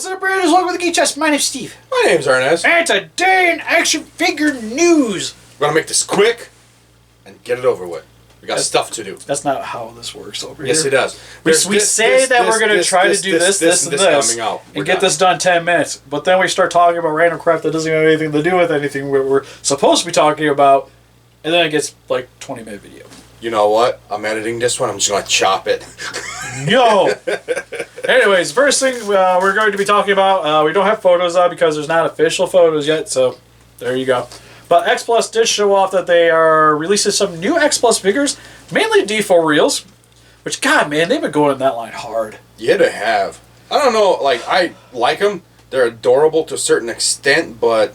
What's up, Brandon? Welcome to the Geek Chest. My name's Steve. My name's Ernest. And today in action figure news. We're gonna make this quick and get it over with. We got stuff to do. That's not how this works over Yes, here. it does. We say that we're going to try to do this, and this, and get this done in 10 minutes. But then we start talking about random crap that doesn't have anything to do with anything we're supposed to be talking about, and then it gets like 20-minute video. You know what? I'm editing this one. I'm just gonna chop it. Yo. Anyways, first thing we're going to be talking about. We don't have photos of because there's not official photos yet. So there you go. But X Plus did show off that they are releasing some new X Plus figures, mainly Deforeals. Which, God, man, they've been going in that line hard. Yeah, they have. I don't know. Like, I like them. They're adorable to a certain extent, but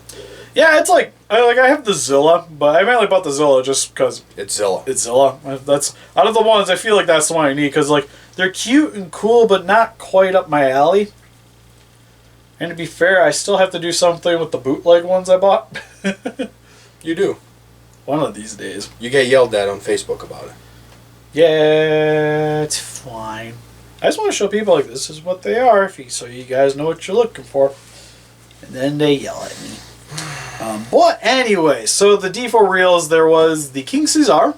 yeah, it's like I have the Zilla, but I mainly bought the Zilla just because it's Zilla. It's Zilla. That's out of the ones. I feel like that's the one I need because like they're cute and cool, but not quite up my alley. And to be fair, I still have to do something with the bootleg ones I bought. You do. One of these days. You get yelled at on Facebook about it. Yeah, it's fine. I just want to show people like this is what they are, so you guys know what you're looking for. And then they yell at me. But anyway, so the Deforeals, there was the King Caesar.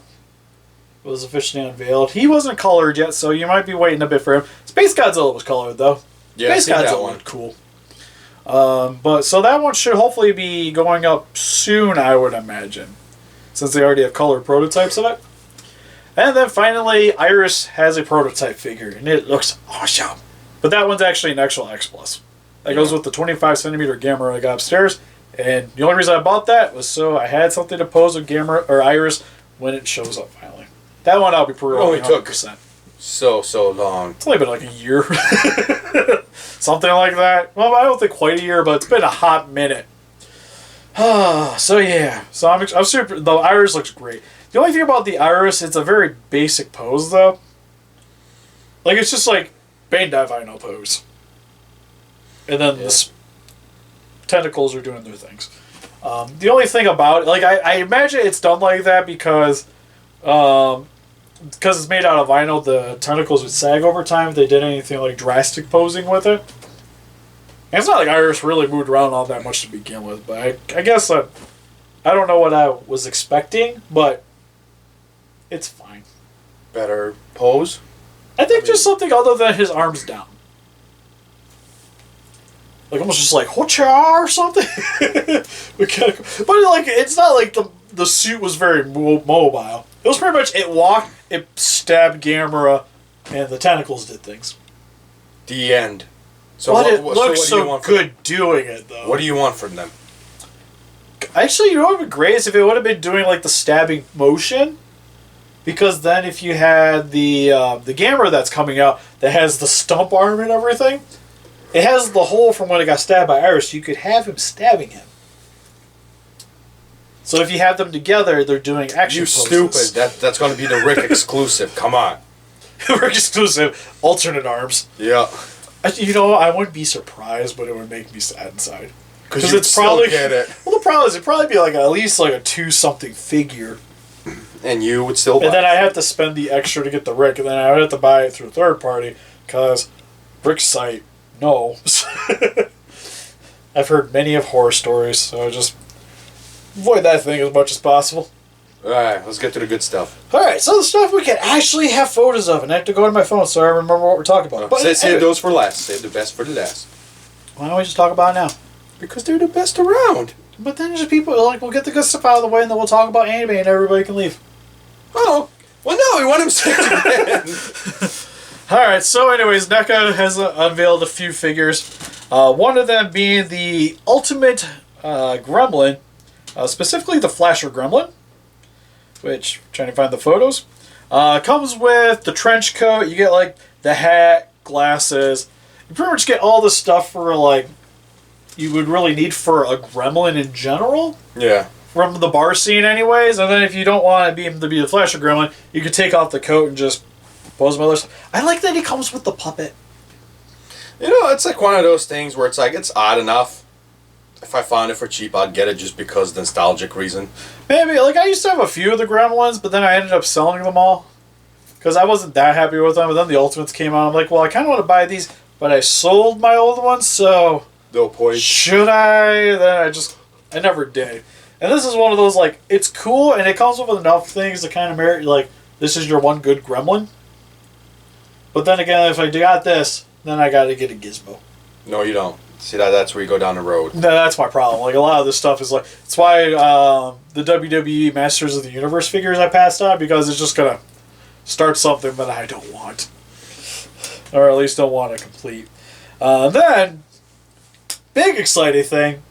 Was officially unveiled. He wasn't colored yet, so you might be waiting a bit for him. SpaceGodzilla was colored though. Yeah, SpaceGodzilla looked cool. But so that one should hopefully be going up soon, I would imagine, since they already have colored prototypes of it. And then finally, Iris has a prototype figure, and it looks awesome. But that one's actually an actual X Plus. That goes with the 25cm Gamma I got upstairs. And the only reason I bought that was so I had something to pose with Gamma or Iris when it shows up finally. That one I'll be pre-ordering 100%. So long. It's only been like a year. Something like that. Well, I don't think quite a year, but it's been a hot minute. So yeah. So I'm super... The Iris looks great. The only thing about the Iris, it's a very basic pose, though. Like, it's just like Bandai Vinyl pose. And then the tentacles are doing their things. The only thing about it... Like, I imagine it's done like that because it's made out of vinyl, the tentacles would sag over time if they did anything like drastic posing with it. And it's not like Iris really moved around all that much to begin with, but I guess I don't know what I was expecting, but it's fine. Better pose? I think just something other than his arms down. Like almost just like Hocha or something. But like it's not like the suit was very mobile. It was pretty much it walked, it stabbed Gamera, and the tentacles did things. The end. So but it looks so good doing it though. What do you want from them? Actually, you know what would be great is if it would have been doing like the stabbing motion. Because then if you had the Gamera that's coming out that has the stump arm and everything, it has the hole from when it got stabbed by Iris. You could have him stabbing him. So if you have them together, they're doing action poses. You stupid. That's going to be the Rick exclusive. Come on. Rick exclusive. Alternate arms. Yeah. You know, I wouldn't be surprised, but it would make me sad inside. Because it's probably get it. Well, the problem is it'd probably be like at least like a 2-something figure. And you would still buy it. And then I have to spend the extra to get the Rick, and then I would have to buy it through a third party, because Rick's site, no. I've heard many of horror stories, so I just avoid that thing as much as possible. Alright, let's get to the good stuff. Alright, so the stuff we can actually have photos of, and I have to go to my phone so I remember what we're talking about. But save those for last. Save the best for the last. Why don't we just talk about it now? Because they're the best around. But then there's people like, we'll get the good stuff out of the way, and then we'll talk about anime, and everybody can leave. Oh, well, no, we want him sick again. Alright, so anyways, NECA has unveiled a few figures. One of them being the Ultimate Gremlin, specifically the Flasher Gremlin, which, I'm trying to find the photos. Comes with the trench coat, you get like the hat, glasses. You pretty much get all the stuff for like, you would really need for a Gremlin in general. Yeah. From the bar scene anyways, and then if you don't want him to be the Flasher Gremlin, you can take off the coat and just pose him other stuff. I like that he comes with the puppet. You know, it's like one of those things where it's like, it's odd enough. If I found it for cheap, I'd get it just because of the nostalgic reason. Maybe, like I used to have a few of the Gremlins, but then I ended up selling them all. Because I wasn't that happy with them, and then the Ultimates came out. I'm like, well, I kind of want to buy these, but I sold my old one, so No point. should I? Then I never did. And this is one of those, like, it's cool, and it comes with enough things to kind of merit, like, this is your one good gremlin. But then again, if I got this, then I gotta get a gizmo. No, you don't. See, that's where you go down the road. No, that's my problem. Like, a lot of this stuff is like... That's why the WWE Masters of the Universe figures I passed on, because it's just gonna start something that I don't want. Or at least don't want to complete. Then, big exciting thing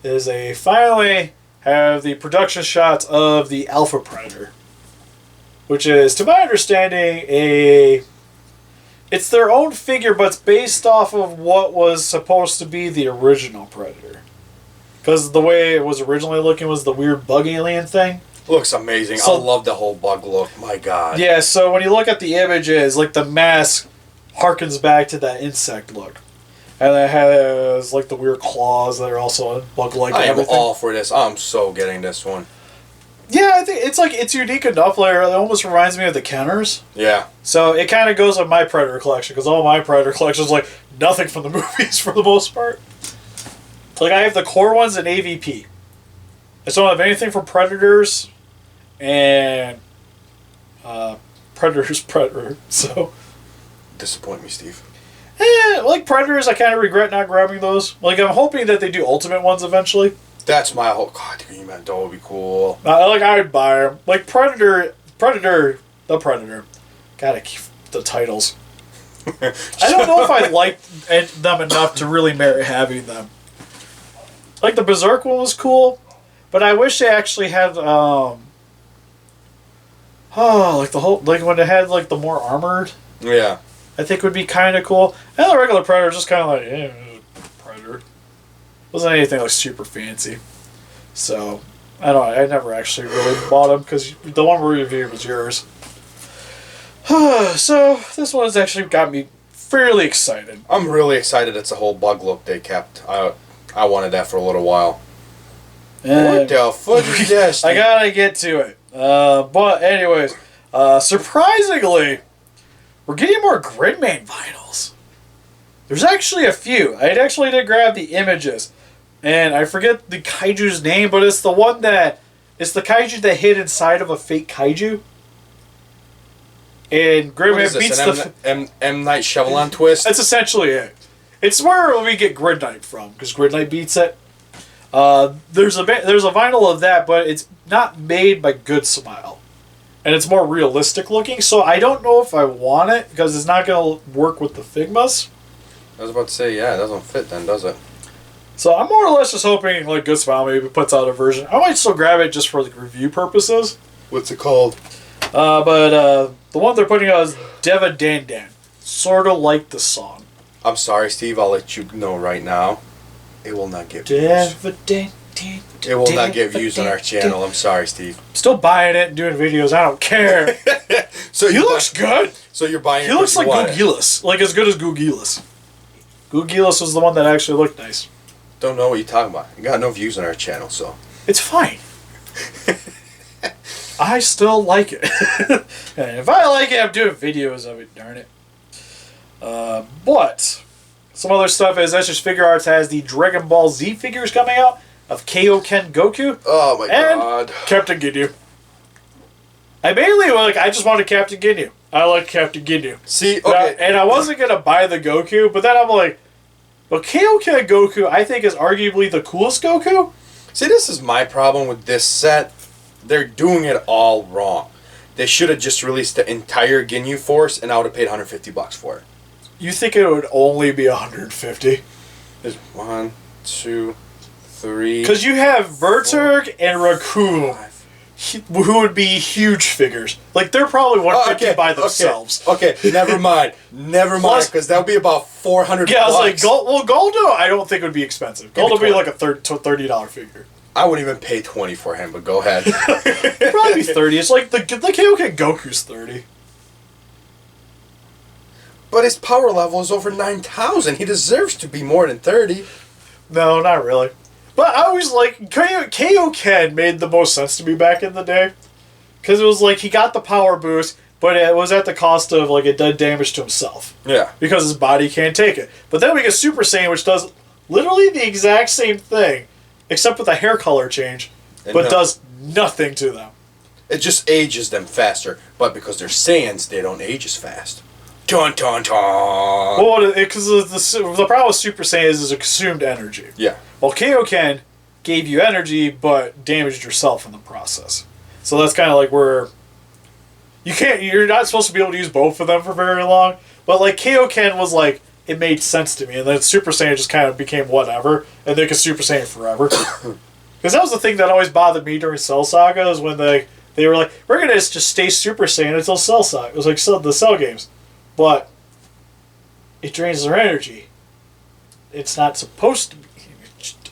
is they finally have the production shots of the Alpha Predator. Which is, to my understanding, it's their own figure, but it's based off of what was supposed to be the original Predator. Because the way it was originally looking was the weird bug alien thing. Looks amazing. So, I love the whole bug look. My God. Yeah, so when you look at the images, like the mask harkens back to that insect look. And it has like the weird claws that are also bug-like and I am everything. all for this. I'm so getting this one. Yeah, I think it's unique enough. Like, it almost reminds me of the counters. Yeah. So it kind of goes with my Predator collection, because all my Predator collections like nothing from the movies for the most part. Like, I have the core ones in AVP. I don't have anything from Predators and Predators Predator. So Disappoint me, Steve. like Predators, I kind of regret not grabbing those. Like, I'm hoping that they do Ultimate ones eventually. That's my whole... God, man, that would be cool. I would buy them. Like, the Predator. Gotta keep the titles. I don't know if I like them enough to really merit having them. Like, the Berserk one was cool, but I wish they actually had, like the whole, like when it had like the more armored. Yeah. I think would be kind of cool. And the regular Predator just kind of like, Predator. Wasn't anything like super fancy. So, I don't know. I never actually really bought them because the one we reviewed was yours. So, this one's actually got me fairly excited. I'm really excited it's a whole bug look they kept. I wanted that for a little while. What the fuck is this? I gotta get to it. But anyways, surprisingly, we're getting more Gridman vinyls. There's actually a few. I actually did grab the images. And I forget the kaiju's name, but it's the one that... It's the kaiju that hid inside of a fake kaiju. And Gridman beats the... M. Night Shyamalan twist? That's essentially it. It's where we get Grid Knight from, because Grid Knight beats it. There's a vinyl of that, but it's not made by Good Smile. And it's more realistic looking, so I don't know if I want it, because it's not going to work with the Figmas. I was about to say, yeah, it doesn't fit then, does it? So I'm more or less just hoping like Good Smile maybe puts out a version. I might still grab it just for like review purposes. What's it called? But the one they're putting out is Deva Dandan. Sort of like the song. I'm sorry, Steve, I'll let you know right now. It will not get views. Deva Dan. It will not get views on our channel. I'm sorry, Steve. Still buying it and doing videos. I don't care. So he looks good. So you're buying it. He looks like Googilis. Like as good as Googilis. Googilis was the one that actually looked nice. Don't know what you're talking about. You got no views on our channel, so. It's fine. I still like it. And if I like it, I'm doing videos of it, darn it. But some other stuff is that's just Figuarts has the Dragon Ball Z figures coming out of Kaioken Goku. Oh my and god. Captain Ginyu. I mainly I just wanted Captain Ginyu. I like Captain Ginyu. See, okay. And I wasn't gonna buy the Goku, but then I'm like, well, Kaioken Goku I think is arguably the coolest Goku. See, this is my problem with this set. They're doing it all wrong. They should have just released the entire Ginyu Force, and I would have paid $150 for it. You think it would only be $150? There's 1, 2, 3. Because you have Verturg and Raccoon, who would be huge figures. Like they're probably $150 by themselves. Okay, never mind. Never mind, because that would be about $400. Yeah, I was like, Goldo, I don't think would be expensive. Goldo would be like a $30 figure. I wouldn't even pay $20 for him, but go ahead. It'd probably be $30. It's like the Kaioken Goku's $30. But his power level is over 9,000. He deserves to be more than 30. No, not really. But I always like Kaioken made the most sense to me back in the day. Because it was like he got the power boost, but it was at the cost of like it did damage to himself. Yeah. Because his body can't take it. But then we get Super Saiyan, which does literally the exact same thing, except with a hair color change, but does nothing to them. It just ages them faster, but because they're Saiyans, they don't age as fast. Dun dun dun. Well, because the problem with Super Saiyan is it consumed energy. Yeah. Well, Kaioken gave you energy, but damaged yourself in the process. So that's kind of like where you're not supposed to be able to use both of them for very long. But like Kaioken was like, it made sense to me, and then Super Saiyan just kind of became whatever, and they could Super Saiyan forever. Because that was the thing that always bothered me during Cell Saga, is when they were like, we're gonna just stay Super Saiyan until Cell Saga. It was like the Cell games, but it drains their energy. It's not supposed to be.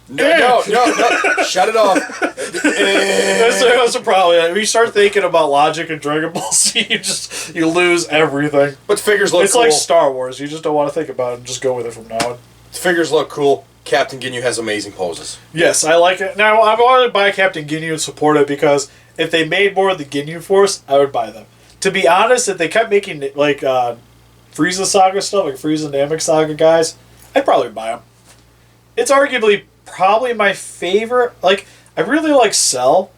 No. Shut it off. That's the problem. When you start thinking about logic in Dragon Ball Z, you lose everything. But figures look cool. It's like Star Wars. You just don't want to think about it and just go with it from now on. Figures look cool. Captain Ginyu has amazing poses. Yes, I like it. Now, I wanted to buy Captain Ginyu and support it because if they made more of the Ginyu Force, I would buy them. To be honest, if they kept making like Frieza Saga stuff, like Frieza and Namek Saga guys, I'd probably buy them. It's arguably probably my favorite. Like, I really like Cell,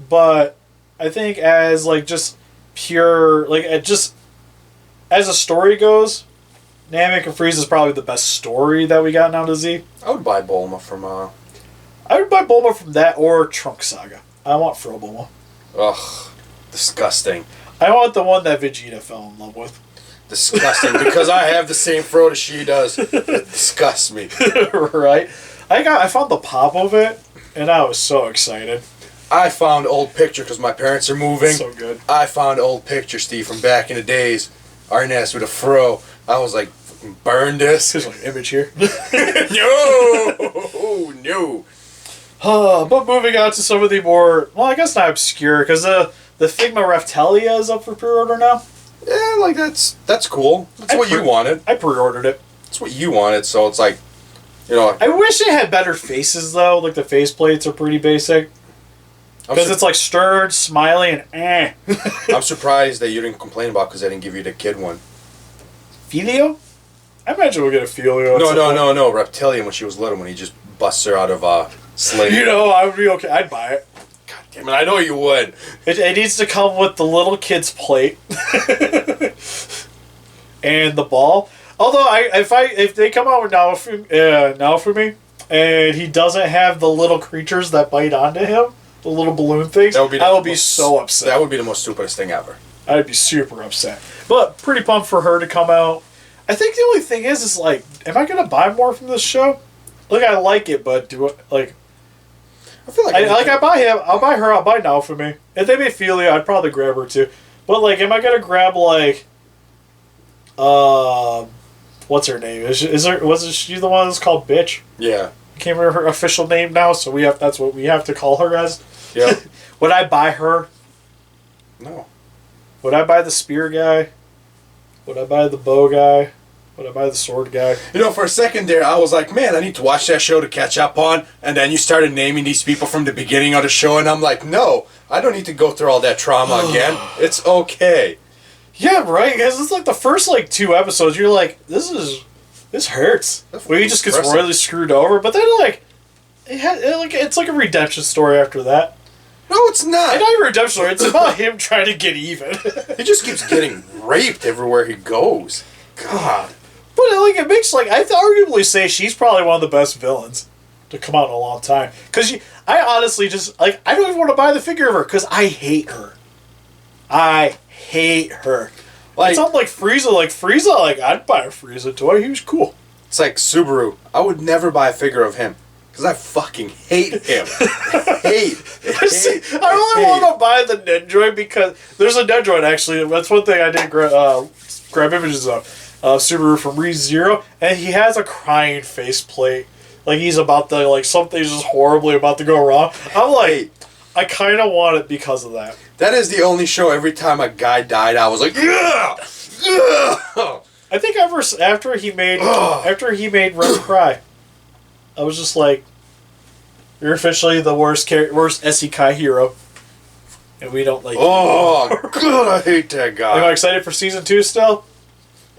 but I think as like just pure, like just as a story goes, Namek and Frieza is probably the best story that we got now to Z. I would buy Bulma from I would buy Bulma from that or Trunks Saga. I want Fro Bulma. Ugh, disgusting. I want the one that Vegeta fell in love with. Disgusting, because I have the same throat as she does. It disgusts me. Right? I found the pop of it, and I was so excited. I found old picture because my parents are moving. So good. I found old picture, Steve, from back in the days. Arnaz with a fro. I was like, fucking burn this. There's like an image here. No. But moving on to some of the more, well, I guess not obscure, because the Figma Raphtalia is up for pre-order now. Yeah, like that's cool. That's what you wanted. I pre-ordered it. That's what you wanted, so it's like, you know. I wish it had better faces, though. Like, the faceplates are pretty basic. Because it's like stern, smiley, and eh. I'm surprised that you didn't complain about because I didn't give you the kid one. Filio? I imagine we'll get a Filio. No. Reptilian when she was little, when he just busts her out of slave. You know, I would be okay. I'd buy it. God damn it, I know you would. It needs to come with the little kid's plate. And the ball. Although, if they come out with Naofumi, and he doesn't have the little creatures that bite onto him, the little balloon things, I will be so upset. That would be the most stupidest thing ever. I'd be super upset. But pretty pumped for her to come out. I think the only thing is like, am I going to buy more from this show? Like, I like it, but do it, like... I feel like... I buy him, I'll buy her, I'll buy Naofumi. If they made Philia, I'd probably grab her too. But, like, am I going to grab, like... what's her name? Wasn't she the one that's called Bitch? Yeah. I can't remember her official name now, so that's what we have to call her as. Yeah. Would I buy her? No. Would I buy the spear guy? Would I buy the bow guy? Would I buy the sword guy? You know, for a second there, I was like, man, I need to watch that show to catch up on. And then you started naming these people from the beginning of the show, and I'm like, no, I don't need to go through all that trauma again. It's okay. Yeah, right. Because it's like the first 2 episodes, you're like, this hurts. We just gets royally screwed over. But then it's like a redemption story after that. No, it's not. It's not a redemption story. It's about him trying to get even. He just keeps getting raped everywhere he goes. God. But it makes I'd arguably say she's probably one of the best villains to come out in a long time. Because I honestly just I don't even want to buy the figure of her because I hate her. I hate her. It's not like Frieza. I'd buy a Frieza toy. He was cool. It's like Subaru. I would never buy a figure of him. Because I fucking hate him. I only want to buy the Nendroid because there's a Nendroid actually. That's one thing I did grab images of Subaru from ReZero, and he has a crying faceplate. Like he's about to something's just horribly about to go wrong. I'm like, I kind of want it because of that. That is the only show. Every time a guy died, I was like, yeah. I think after he made Red cry. I was just like, you're officially the worst Isekai hero. and we don't like Oh, God, I hate that guy. Am I excited for season 2 still?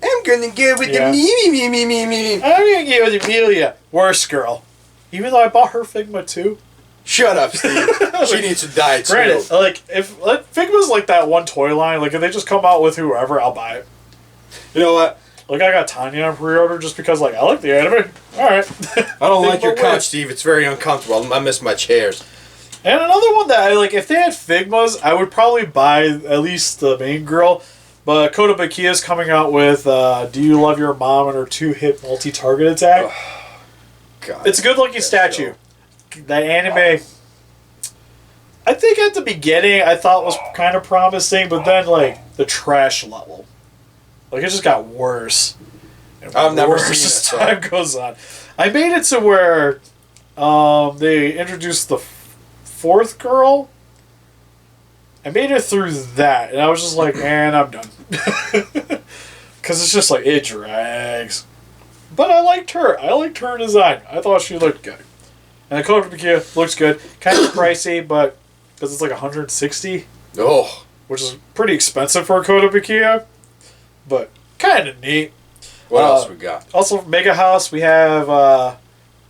I'm gonna go with the me. I'm gonna go with Amelia. Worst girl. Even though I bought her Figma too. Shut up, Steve. She needs to die too. Granted, if Figma's like that one toy line, like if they just come out with whoever, I'll buy it. You know what? Like I got Tanya on pre-order just because like I like the anime. All right. I don't like your couch, Steve. It's very uncomfortable. I miss my chairs. And another one that I like, if they had Figmas, I would probably buy at least the main girl. But Kotobukiya is coming out with Do You Love Your Mom and her 2-hit multi-target attack. Oh, God, it's a good looking statue. That anime, I think at the beginning I thought was kind of promising, but then like the trash level, like it just got worse. I've never seen as time goes on. I made it to where they introduced the 4th girl. I made it through that, and I was just like, man, I'm done. Because it's just like, it drags. But I liked her. I liked her design. I thought she looked good. And the Kotobukiya looks good. Kind of pricey, but because it's like $160. Oh. Which is pretty expensive for a Kotobukiya. But kind of neat. What else we got? Also, from Mega House, we have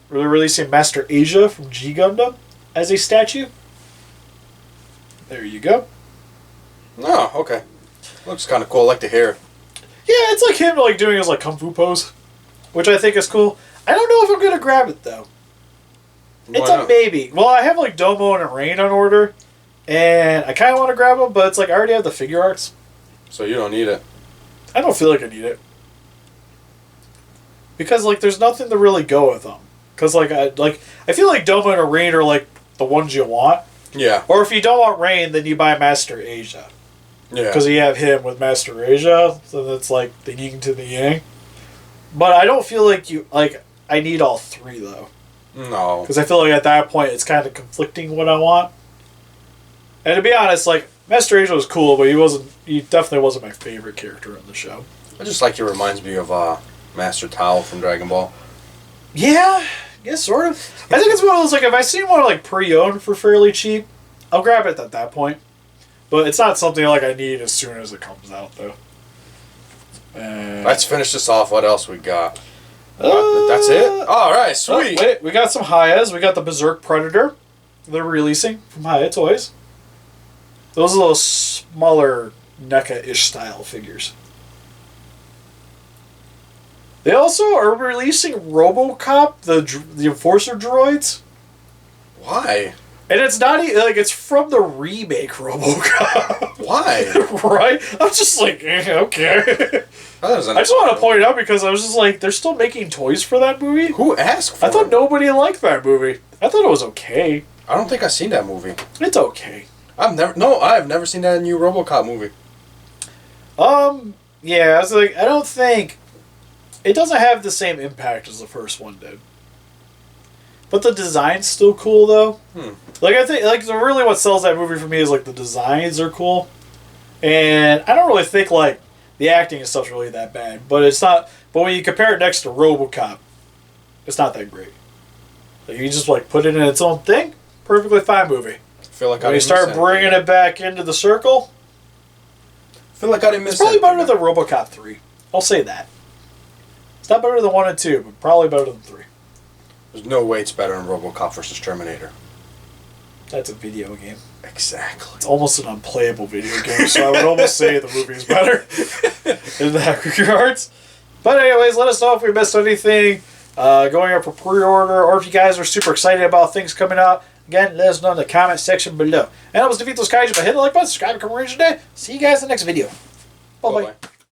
we're releasing Master Asia from G Gundam as a statue. There you go. Oh, okay. Looks kind of cool. I like the hair. Yeah, it's like him like doing his like kung fu pose, which I think is cool. I don't know if I'm gonna grab it though. It's a maybe. Well, I have like Domo and Rain on order, and I kind of want to grab them, but it's like I already have the Figuarts. So you don't need it. I don't feel like I need it because like there's nothing to really go with them. Cause like I feel like Domo and Rain are like the ones you want. Yeah. Or if you don't want Rain, then you buy Master Asia. Yeah. Because you have him with Master Asia, so that's like the yin to the yang. But I don't feel like I need all 3 though. No. Because I feel like at that point it's kind of conflicting what I want. And to be honest, like Master Asia was cool, but he definitely wasn't my favorite character in the show. I just like he reminds me of Master Tao from Dragon Ball. Yeah. Yeah, sort of. I think it's one of those, like, if I see one, like, pre-owned for fairly cheap, I'll grab it at that point. But it's not something, like, I need as soon as it comes out, though. Let's finish this off. What else we got? That's it? Alright, sweet. Oh, wait, we got some Hayas. We got the Berserk Predator. They're releasing from Haya Toys. Those are those smaller NECA-ish style figures. They also are releasing Robocop, the Enforcer droids. Why? And it's not like it's from the remake Robocop. Why? Right? I'm just like, okay. I just want to point it out because I was just like, they're still making toys for that movie. Who asked for it? I thought nobody liked that movie. I thought it was okay. I don't think I've seen that movie. It's okay. I've never seen that new Robocop movie. Yeah, I was like, I don't think it doesn't have the same impact as the first one did. But the design's still cool though. Like I think like really what sells that movie for me is like the designs are cool. And I don't really think like the acting and stuff's really that bad. But it's not but when you compare it next to Robocop, it's not that great. Like you just like put it in its own thing, perfectly fine movie. I feel like when you start bringing it back into the circle, I feel like I didn't miss it's probably better than Robocop 3. I'll say that. It's not better than 1 and 2, but probably better than 3. There's no way it's better than Robocop versus Terminator. That's a video game. Exactly. It's almost an unplayable video game, so I would almost say the movie is better in that regards. But anyways, let us know if we missed anything going up for pre-order, or if you guys are super excited about things coming out. Again, let us know in the comment section below. And I was Defeat Those Kaiju by hitting the like button, subscribe, and come today. See you guys in the next video. Bye-bye.